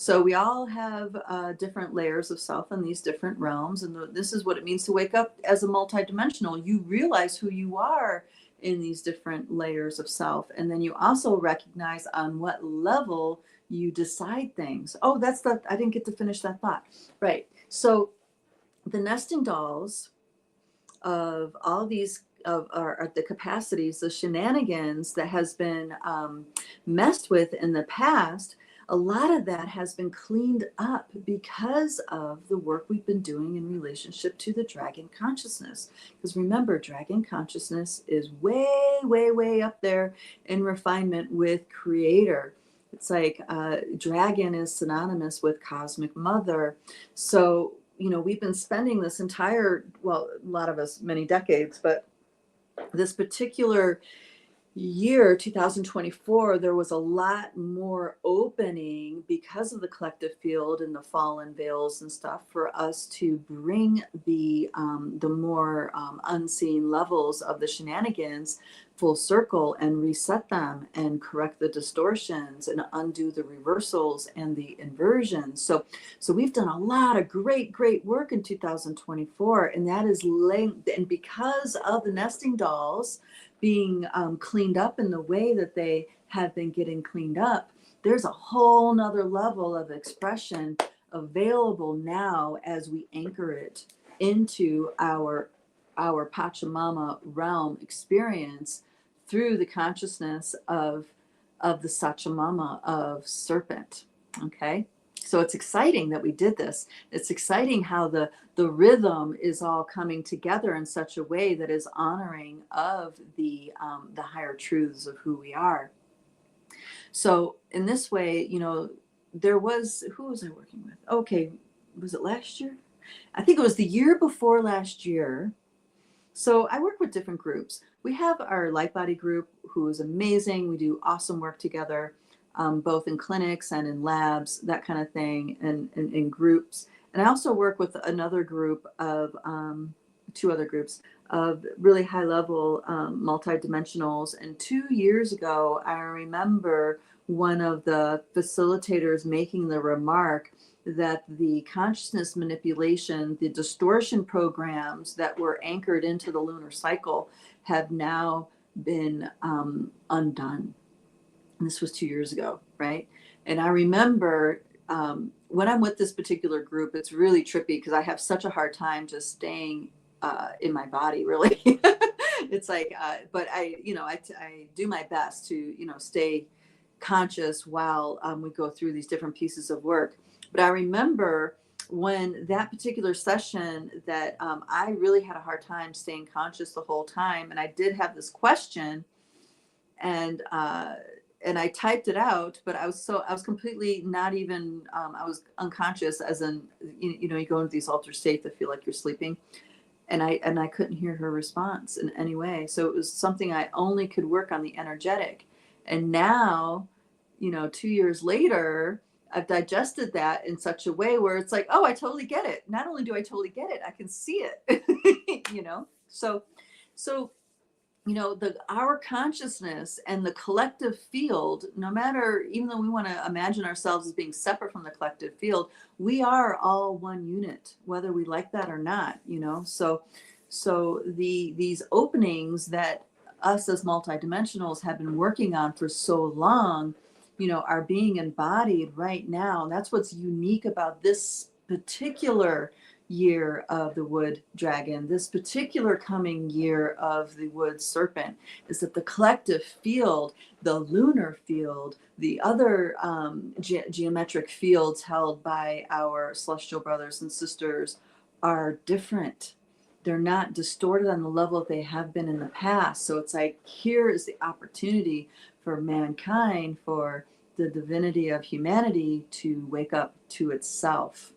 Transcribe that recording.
So we all have different layers of self in these different realms. And this is what it means to wake up as a multidimensional. You realize who you are in these different layers of self. And then you also recognize on what level you decide things. Oh, I didn't get to finish that thought. Right. So the nesting dolls of all these are the capacities, the shenanigans that has been messed with in the past. A lot of that has been cleaned up because of the work we've been doing in relationship to the dragon consciousness. Because remember, dragon consciousness is way, way, way up there in refinement with creator. It's like dragon is synonymous with cosmic mother. So, we've been spending this entire, well, a lot of us, many decades, but this particular year, 2024, there was a lot more opening because of the collective field and the fallen veils and stuff for us to bring the more unseen levels of the shenanigans full circle and reset them and correct the distortions and undo the reversals and the inversions. So we've done a lot of great work in 2024, and that is linked, and because of the nesting dolls being cleaned up in the way that they have been getting cleaned up, there's a whole nother level of expression available now as we anchor it into our Pachamama realm experience through the consciousness of the Sachamama of serpent. Okay. So it's exciting that we did this. It's exciting how the rhythm is all coming together in such a way that is honoring of the higher truths of who we are. So in this way, who was I working with? Okay, was it last year? I think it was the year before last year. So I work with different groups. We have our Light Body group, who is amazing. We do awesome work together. Both in clinics and in labs, that kind of thing, and in groups. And I also work with another group of two other groups of really high level multidimensionals. And 2 years ago, I remember one of the facilitators making the remark that the consciousness manipulation, the distortion programs that were anchored into the lunar cycle have now been undone. And this was 2 years ago, right? And I remember when I'm with this particular group, it's really trippy because I have such a hard time just staying in my body, really. It's like, but I do my best to, stay conscious while we go through these different pieces of work. But I remember when that particular session that I really had a hard time staying conscious the whole time. And I did have this question, and I typed it out, but I was completely not even, I was unconscious, as in, you go into these altered states that feel like you're sleeping. And I couldn't hear her response in any way. So it was something I only could work on the energetic. And now, 2 years later, I've digested that in such a way where it's like, oh, I totally get it. Not only do I totally get it, I can see it, So our consciousness and the collective field, no matter, even though we want to imagine ourselves as being separate from the collective field, we are all one unit, whether we like that or not, So these openings that us as multidimensionals have been working on for so long, are being embodied right now. That's what's unique about this particular year of the wood dragon, this particular coming year of the wood serpent, is that the collective field, the lunar field, the other geometric fields held by our celestial brothers and sisters are different. They're not distorted on the level that they have been in the past. So it's like, here is the opportunity for mankind, for the divinity of humanity to wake up to itself.